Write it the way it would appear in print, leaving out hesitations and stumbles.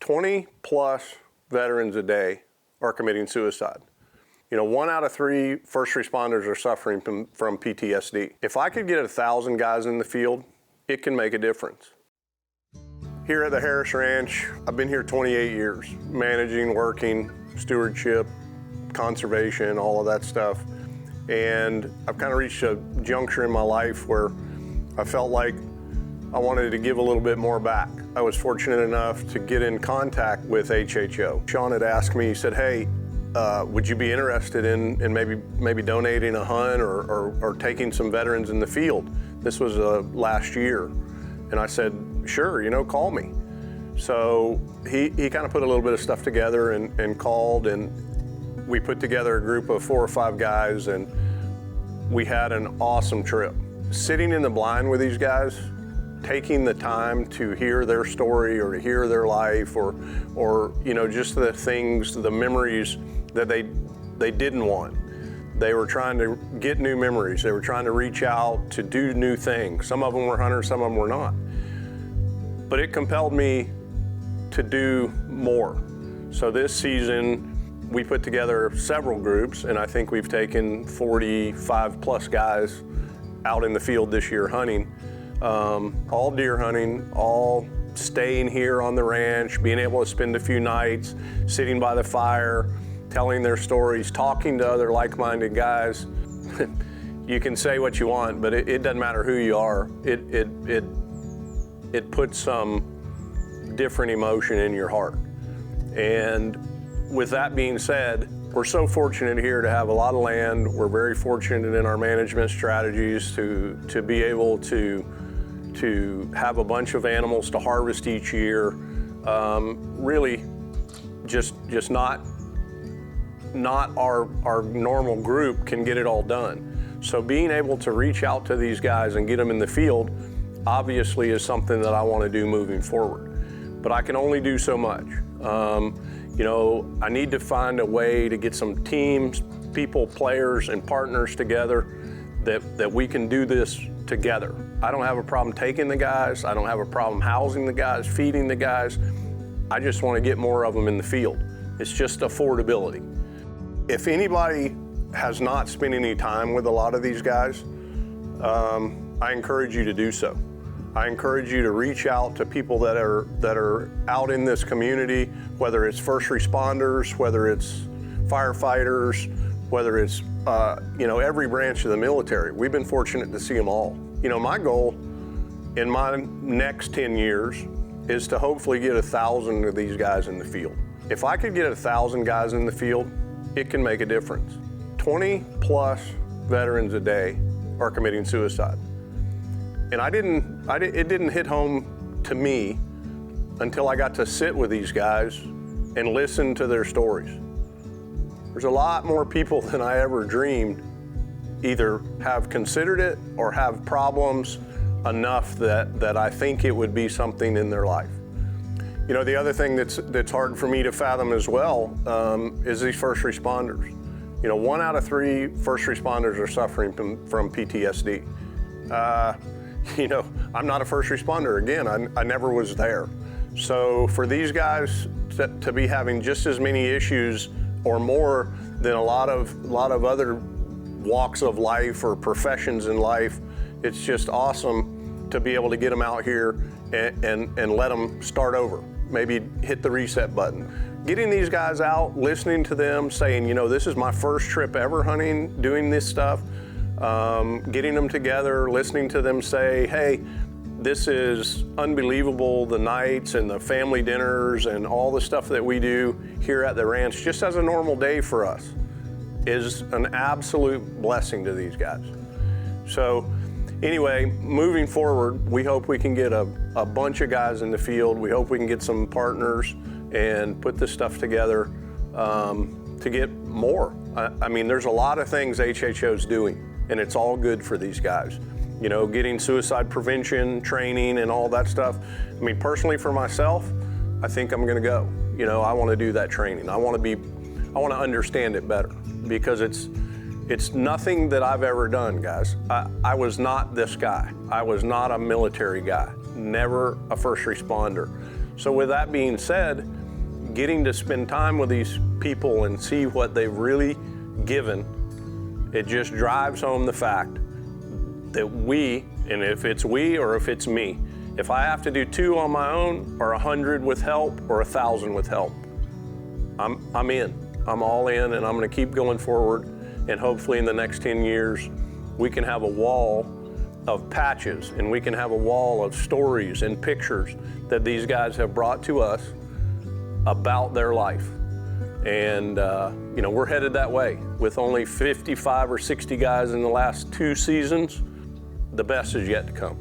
20 plus veterans a day are committing suicide. 1 out of 3 first responders are suffering from PTSD. If I could get 1,000 guys in the field, it can make a difference. Here at the Harris Ranch, I've been here 28 years, managing, working, stewardship, conservation, all of that stuff. And I've kind of reached a juncture in my life where I felt like I wanted to give a little bit more back. I was fortunate enough to get in contact with HHO. Sean had asked me, he said, hey, would you be interested in maybe donating a hunt or taking some veterans in the field? This was last year. And I said, sure, call me. So he kind of put a little bit of stuff together and called, and we put together a group of 4 or 5 guys, and we had an awesome trip. Sitting in the blind with these guys, taking the time to hear their story or to hear their life or just the things, the memories that they didn't want. They were trying to get new memories. They were trying to reach out to do new things. Some of them were hunters, some of them were not. But it compelled me to do more. So this season, we put together several groups, and I think we've taken 45 plus guys out in the field this year hunting, all deer hunting, all staying here on the ranch, being able to spend a few nights, sitting by the fire, telling their stories, talking to other like-minded guys. You can say what you want, but it doesn't matter who you are. It puts some different emotion in your heart. And with that being said, we're so fortunate here to have a lot of land. We're very fortunate in our management strategies to be able to have a bunch of animals to harvest each year. Really just not our normal group can get it all done. So being able to reach out to these guys and get them in the field obviously is something that I want to do moving forward. But I can only do so much. I need to find a way to get some teams, people, players, and partners together that we can do this together. I don't have a problem taking the guys. I don't have a problem housing the guys, feeding the guys. I just want to get more of them in the field. It's just affordability. If anybody has not spent any time with a lot of these guys, I encourage you to do so. I encourage you to reach out to people that are out in this community, whether it's first responders, whether it's firefighters, whether it's every branch of the military. We've been fortunate to see them all. My goal in my next 10 years is to hopefully get 1,000 of these guys in the field. If I could get 1,000 guys in the field, it can make a difference. 20 plus veterans a day are committing suicide. And it didn't hit home to me until I got to sit with these guys and listen to their stories. There's a lot more people than I ever dreamed either have considered it or have problems enough that I think it would be something in their life. The other thing that's hard for me to fathom as well is these first responders. 1 out of 3 first responders are suffering from PTSD. I'm not a first responder. Again, I never was there. So for these guys to be having just as many issues or more than a lot of other walks of life or professions in life, it's just awesome to be able to get them out here and let them start over. Maybe hit the reset button. Getting these guys out, listening to them, saying, this is my first trip ever hunting, doing this stuff. Getting them together, listening to them say, hey, this is unbelievable, the nights and the family dinners and all the stuff that we do here at the ranch, just as a normal day for us, is an absolute blessing to these guys. So anyway, moving forward, we hope we can get a bunch of guys in the field. We hope we can get some partners and put this stuff together to get more. I mean, there's a lot of things HHO's doing, and it's all good for these guys. Getting suicide prevention, training, and all that stuff. I mean, personally for myself, I think I'm gonna go. I wanna do that training. I wanna understand it better because it's nothing that I've ever done, guys. I was not this guy. I was not a military guy, never a first responder. So with that being said, getting to spend time with these people and see what they've really given, it just drives home the fact that we, and if it's we or if it's me, if I have to do 2 on my own or 100 with help or 1,000 with help, I'm in. I'm all in, and I'm gonna keep going forward, and hopefully in the next 10 years, we can have a wall of patches, and we can have a wall of stories and pictures that these guys have brought to us about their life. And you know, we're headed that way. With only 55 or 60 guys in the last 2 seasons, the best is yet to come.